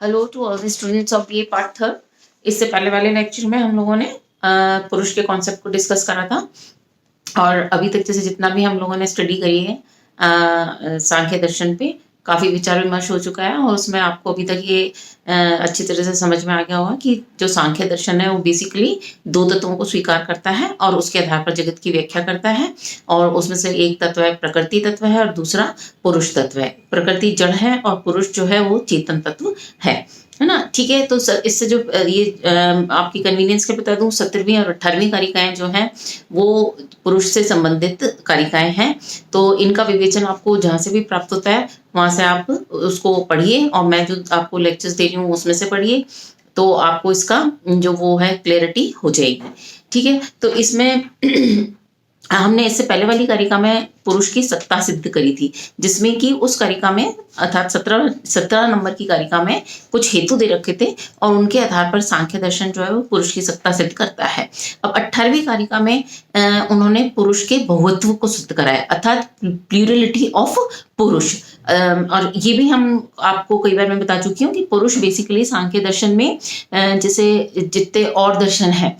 Hello to all the students of BA part third. इससे पहले वाले लेक्चर में हम लोगों ने पुरुष के कॉन्सेप्ट को डिस्कस करा था और अभी तक जैसे जितना भी हम लोगों ने स्टडी करी है सांख्य दर्शन पे काफी विचार विमर्श हो चुका है और उसमें आपको अभी तक ये अच्छी तरह से समझ में आ गया होगा कि जो सांख्य दर्शन है वो बेसिकली दो तत्वों को स्वीकार करता है और उसके आधार पर जगत की व्याख्या करता है। और उसमें से एक तत्व है प्रकृति तत्व है और दूसरा पुरुष तत्व है। प्रकृति जड़ है और पुरुष जो है वो चेतन तत्व है ना। ठीक है, तो इससे जो ये आपकी कन्वीनियंस के बता दूं 17वीं और 18वीं कारिकाएं जो हैं वो पुरुष से संबंधित कारिकाएं हैं। तो इनका विवेचन आपको जहां से भी प्राप्त होता है वहां से आप उसको पढ़िए और मैं जो आपको लेक्चर्स दे रही हूँ उसमें से पढ़िए, तो आपको इसका जो वो है क्लैरिटी हो जाएगी। ठीक है, तो इसमें हमने इससे पहले वाली कारिका में पुरुष की सत्ता सिद्ध करी थी, जिसमें कि उस कारिका में अर्थात 17 नंबर की कारिका में कुछ हेतु दे रखे थे और उनके आधार पर सांख्य दर्शन जो है वो पुरुष की सत्ता सिद्ध करता है। अब 18वीं कारिका में उन्होंने पुरुष के बहुत्व को सिद्ध कराया अर्थात प्लूरलिटी ऑफ पुरुष। और ये भी हम आपको कई बार मैं बता चुकी हूँ कि पुरुष बेसिकली सांख्य दर्शन में जैसे जितने और दर्शन है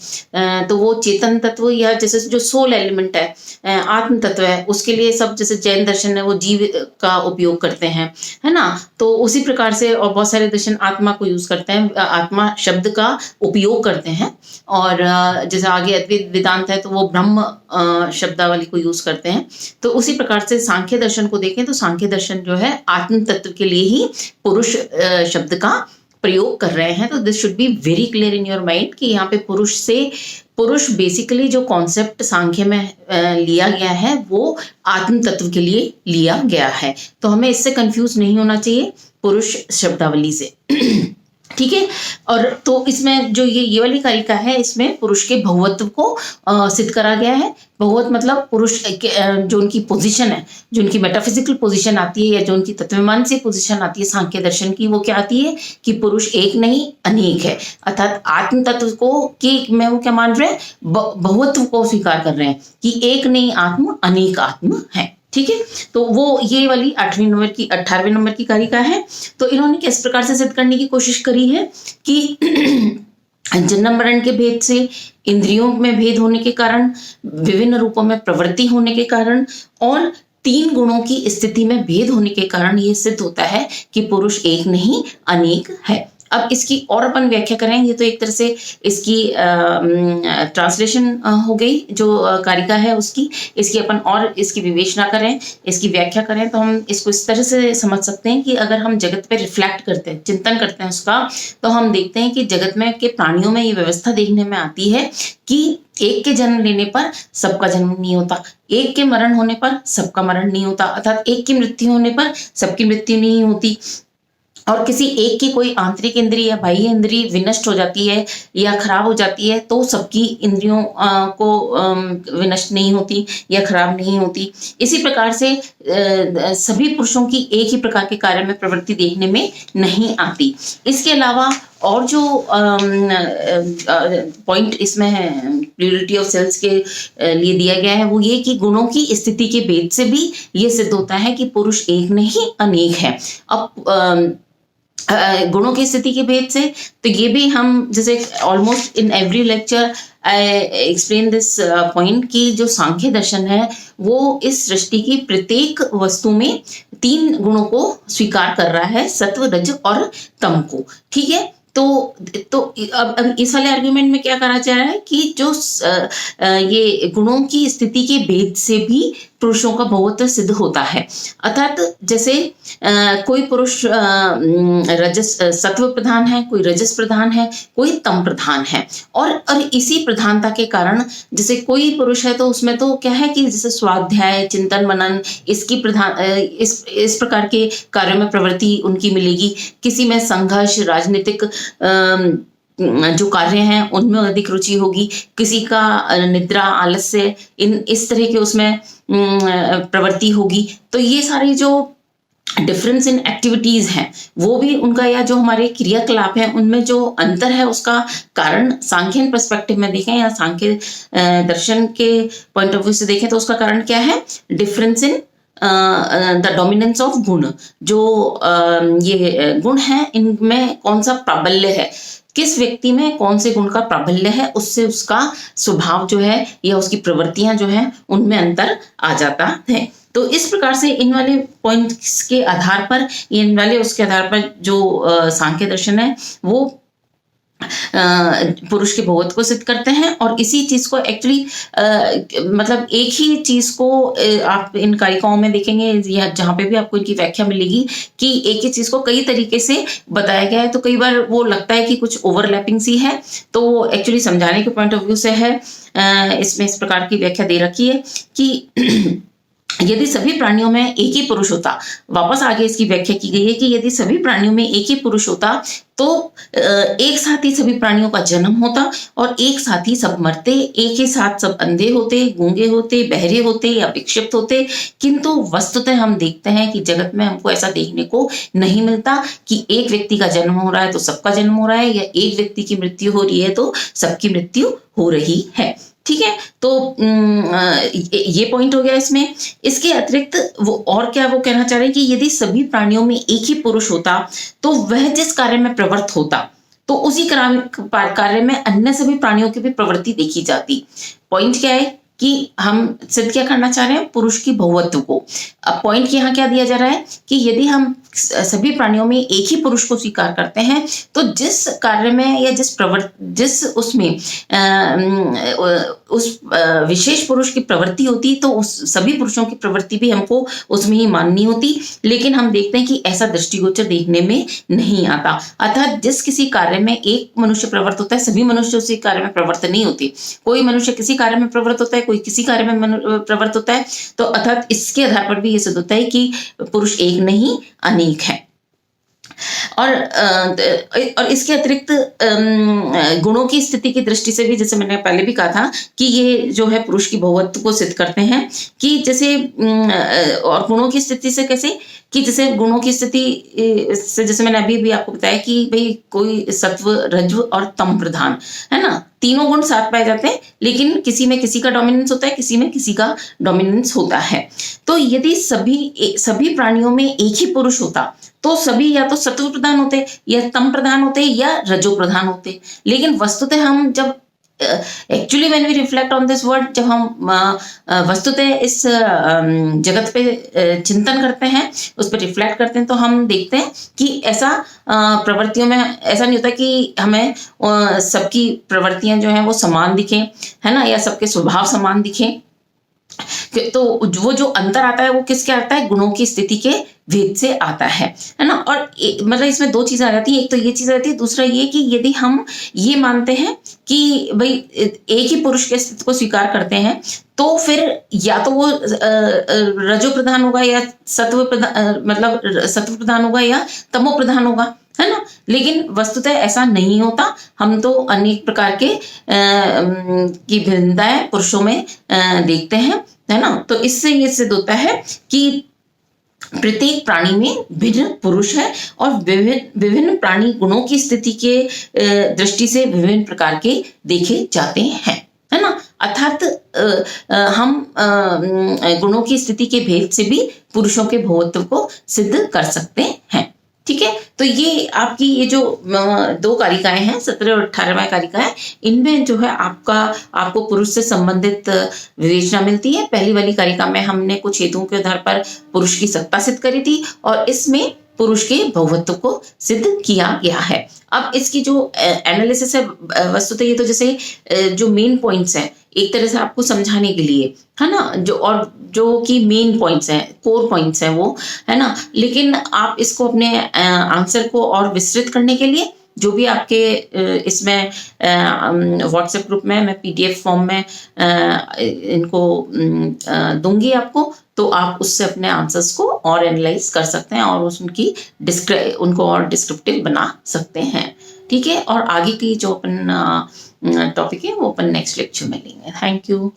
तो वो चेतन तत्व या जैसे जो सोल एलिमेंट है आत्म तत्व है उसके लिए सब जैसे जैन दर्शन है वो जीव का उपयोग करते हैं, है ना। तो उसी प्रकार से और बहुत सारे दर्शन आत्मा को यूज करते हैं, आत्मा शब्द का उपयोग करते हैं। और जैसे आगे अद्वैत वेदांत है तो वो ब्रह्म शब्दावली को यूज करते हैं। तो उसी प्रकार से सांख्य दर्शन को देखें तो सांख्य दर्शन जो है आत्म तत्व के लिए ही पुरुष शब्द का प्रयोग कर रहे हैं। तो this should be very clear in your mind कि यहाँ पे पुरुष बेसिकली जो कॉन्सेप्ट सांख्य में लिया गया है वो आत्म तत्व के लिए लिया गया है। तो हमें इससे कंफ्यूज नहीं होना चाहिए पुरुष शब्दावली से। ठीक है, और तो इसमें जो ये वाली कारिका है इसमें पुरुष के बहुत्व को सिद्ध करा गया है। बहुवत मतलब पुरुष जो उनकी पोजीशन है, जो उनकी मेटाफिजिकल पोजीशन आती है या जो उनकी तत्वमान से पोजीशन आती है सांख्य दर्शन की, वो क्या आती है कि पुरुष एक नहीं अनेक है। अर्थात आत्म तत्व को कि मैं वो क्या मान रहे हैं, बहुत्व को स्वीकार कर रहे हैं कि एक नहीं आत्म अनेक आत्म है। ठीक है, तो वो ये वाली 18वें नंबर की कारिका है। तो इन्होंने किस प्रकार से सिद्ध करने की कोशिश करी है कि जन्म मरण के भेद से, इंद्रियों में भेद होने के कारण, विभिन्न रूपों में प्रवृत्ति होने के कारण और 3 गुणों की स्थिति में भेद होने के कारण ये सिद्ध होता है कि पुरुष एक नहीं अनेक है। अब इसकी और अपन व्याख्या करें, ये तो एक तरह से इसकी ट्रांसलेशन हो गई जो कारिका है उसकी। इसकी अपन और इसकी विवेचना करें, इसकी व्याख्या करें तो हम इसको इस तरह से समझ सकते हैं कि अगर हम जगत पे रिफ्लेक्ट करते हैं, चिंतन करते हैं उसका, तो हम देखते हैं कि जगत में के प्राणियों में ये व्यवस्था देखने में आती है कि एक के जन्म लेने पर सबका जन्म नहीं होता, एक के मरण होने पर सबका मरण नहीं होता, अर्थात एक की मृत्यु होने पर सबकी मृत्यु नहीं होती। और किसी एक की कोई आंतरिक इंद्रिय या बाह्य इंद्रिय विनष्ट हो जाती है या खराब हो जाती है तो सबकी इंद्रियों को विनष्ट नहीं होती या खराब नहीं होती। इसी प्रकार से सभी पुरुषों की एक ही प्रकार के कार्य में प्रवृत्ति देखने में नहीं आती। इसके अलावा और जो पॉइंट इसमें है प्लूरिटी ऑफ सेल्स के लिए दिया गया है वो ये कि गुणों की स्थिति के भेद से भी ये सिद्ध होता है कि पुरुष एक नहीं अनेक है। अब गुणों की स्थिति के भेद से तो ये भी हम जैसे almost in every lecture I explain this point कि जो सांख्य दर्शन है वो इस सृष्टि की प्रत्येक वस्तु में 3 गुणों को स्वीकार कर रहा है, सत्व रज और तम को। ठीक है, तो अब इस वाले आर्ग्यूमेंट में क्या करा जा रहा है कि जो ये गुणों की स्थिति के भेद से भी पुरुषों का बहुत्व सिद्ध होता है। अर्थात जैसे कोई पुरुष रजस सत्व प्रधान है, कोई रजस प्रधान है, कोई तम प्रधान है। और इसी प्रधानता के कारण जैसे कोई पुरुष है तो उसमें तो क्या है कि जैसे स्वाध्याय, चिंतन, मनन, इसकी प्रधान इस प्रकार के कार्यों में प्रवृत्ति उनकी मिलेगी। किसी में संघर्ष, राजनीतिक जो कार्य हैं उनमें अधिक रुचि होगी, किसी का निद्रा, आलस्य, इस तरह के उसमें प्रवृत्ति होगी। तो ये सारी जो डिफरेंस इन एक्टिविटीज हैं वो भी उनका, या जो हमारे क्रियाकलाप हैं उनमें जो अंतर है उसका कारण सांख्यन पर्सपेक्टिव में देखें या सांख्य दर्शन के पॉइंट ऑफ व्यू से देखें तो उसका कारण क्या है, difference in the dominance of गुण, जो ये गुण है इनमें कौन सा प्राबल्य है, किस व्यक्ति में कौन से गुण का प्राबल्य है, उससे उसका स्वभाव जो है या उसकी प्रवृत्तियां जो है उनमें अंतर आ जाता है। तो इस प्रकार से इन वाले पॉइंट्स के आधार पर, इन वाले उसके आधार पर जो सांख्य दर्शन है वो पुरुष के बहुत्व को सिद्ध करते हैं। और इसी चीज को एक्चुअली मतलब एक ही चीज को आप इन कारिकाओं में देखेंगे या जहां पे भी आपको इनकी व्याख्या मिलेगी कि एक ही चीज को कई तरीके से बताया गया है, तो कई बार वो लगता है कि कुछ ओवरलैपिंग सी है, तो एक्चुअली समझाने के पॉइंट ऑफ व्यू से है इसमें इस प्रकार की व्याख्या दे रखी है कि यदि सभी प्राणियों में एक ही पुरुष होता, वापस आगे इसकी व्याख्या की गई है कि यदि सभी प्राणियों में एक ही पुरुष होता तो एक साथ ही सभी प्राणियों का जन्म होता और एक साथ ही सब मरते, एक ही साथ सब अंधे होते, गूंगे होते, बहरे होते या विक्षिप्त होते। किंतु वस्तुतः हम देखते हैं कि जगत में हमको ऐसा देखने को नहीं मिलता कि एक व्यक्ति का जन्म हो रहा है तो सबका जन्म हो रहा है, या एक व्यक्ति की मृत्यु हो रही है तो सबकी मृत्यु हो रही है। ठीक है, तो ये पॉइंट हो गया इसमें। इसके अतिरिक्त वो और क्या वो कहना चाह रहे हैं कि यदि सभी प्राणियों में एक ही पुरुष होता तो वह जिस कार्य में प्रवृत्त होता तो उसी कार्य में अन्य सभी प्राणियों की भी प्रवृत्ति देखी जाती। पॉइंट क्या है कि हम सिद्ध क्या करना चाह रहे हैं, पुरुष की बहुत्व को। अब पॉइंट यहाँ क्या दिया जा रहा है कि यदि हम सभी प्राणियों में एक ही पुरुष को स्वीकार करते हैं तो जिस कार्य में या जिस उसमें उस विशेष पुरुष की प्रवृत्ति होती तो उस सभी पुरुषों की प्रवृत्ति भी हमको उसमें ही माननी होती। लेकिन हम देखते हैं कि ऐसा दृष्टिगोचर देखने में नहीं आता। अतः जिस किसी कार्य में एक मनुष्य प्रवृत्त होता है, सभी मनुष्य उसी कार्य में प्रवृत्त नहीं होते। कोई मनुष्य किसी कार्य में प्रवृत्त होता है, कोई किसी कार्य में प्रवृत्त होता है। तो अर्थात इसके आधार पर भी ये सिद्ध होता है कि पुरुष एक नहीं अनेक है। और इसके अतिरिक्त गुणों की स्थिति की दृष्टि से भी, जैसे मैंने पहले भी कहा था कि ये जो है पुरुष की बहुत्व को सिद्ध करते हैं कि जैसे और गुणों की स्थिति से कैसे कि जैसे गुणों की स्थिति से जैसे मैंने अभी भी आपको बताया कि भाई कोई सत्व, रज्व और तम प्रधान है ना, तीनों गुण साथ पाए जाते हैं, लेकिन किसी में किसी का डोमिनेंस होता है, किसी में किसी का डोमिनेंस होता है। तो यदि सभी प्राणियों में एक ही पुरुष होता तो सभी या तो सत्व प्रधान होते या तम प्रधान होते या रजो प्रधान होते। लेकिन वस्तुतः हम जब actually when we reflect on this word, जब हम वस्तुतः इस जगत पे चिंतन करते हैं, उस पर रिफ्लेक्ट करते हैं, तो हम देखते हैं कि ऐसा प्रवृत्तियों में ऐसा नहीं होता कि हमें सबकी प्रवृत्तियां जो हैं वो समान दिखें, है ना, या सबके स्वभाव समान दिखें। तो वो जो अंतर आता है वो किसके आता है, गुणों की स्थिति के भेद से आता है ना। और मतलब इसमें दो चीजें आ जाती है, एक तो ये चीज आती है, दूसरा ये कि यदि हम ये मानते हैं कि भाई एक ही पुरुष के अस्तित्व को स्वीकार करते हैं तो फिर या तो वो रजो प्रधान होगा या सत्व प्रधान, मतलब सत्व प्रधान होगा या तमो प्रधान होगा, है ना। लेकिन वस्तुतः ऐसा नहीं होता। हम तो अनेक प्रकार के की भिन्नताएं पुरुषों में देखते हैं, है ना। तो इससे ये सिद्ध होता है कि प्रत्येक प्राणी में भिन्न पुरुष है और विभिन्न प्राणी गुणों की स्थिति के दृष्टि से विभिन्न प्रकार के देखे जाते हैं, है ना। अर्थात हम गुणों की स्थिति के भेद से भी पुरुषों के बहुत्व को सिद्ध कर सकते हैं। ठीक है, तो ये आपकी ये जो दो कारिकाएं हैं, 17 और 18वां कारिका है, इनमें जो है आपको पुरुष से संबंधित विवेचना मिलती है। पहली वाली कारिका में हमने कुछ हेतुओं के आधार पर पुरुष की सत्ता सिद्ध करी थी और इसमें पुरुष के बहुत्व को सिद्ध किया गया है। अब इसकी जो एनालिसिस है, वस्तुतः ये तो जैसे जो मेन पॉइंट्स हैं एक तरह से आपको समझाने के लिए, है ना, जो कि मेन पॉइंट्स हैं, कोर पॉइंट्स हैं वो, है ना। लेकिन आप इसको अपने आंसर को और विस्तृत करने के लिए जो भी आपके इसमें व्हाट्सएप ग्रुप में मैं पीडीएफ फॉर्म में इनको दूंगी आपको, तो आप उससे अपने आंसर्स को और एनालाइज कर सकते हैं और उनको और डिस्क्रिप्टिव बना सकते हैं। ठीक है, और आगे की जो अपन टॉपिक है वो अपन नेक्स्ट लेक्चर में लेंगे। Thank you.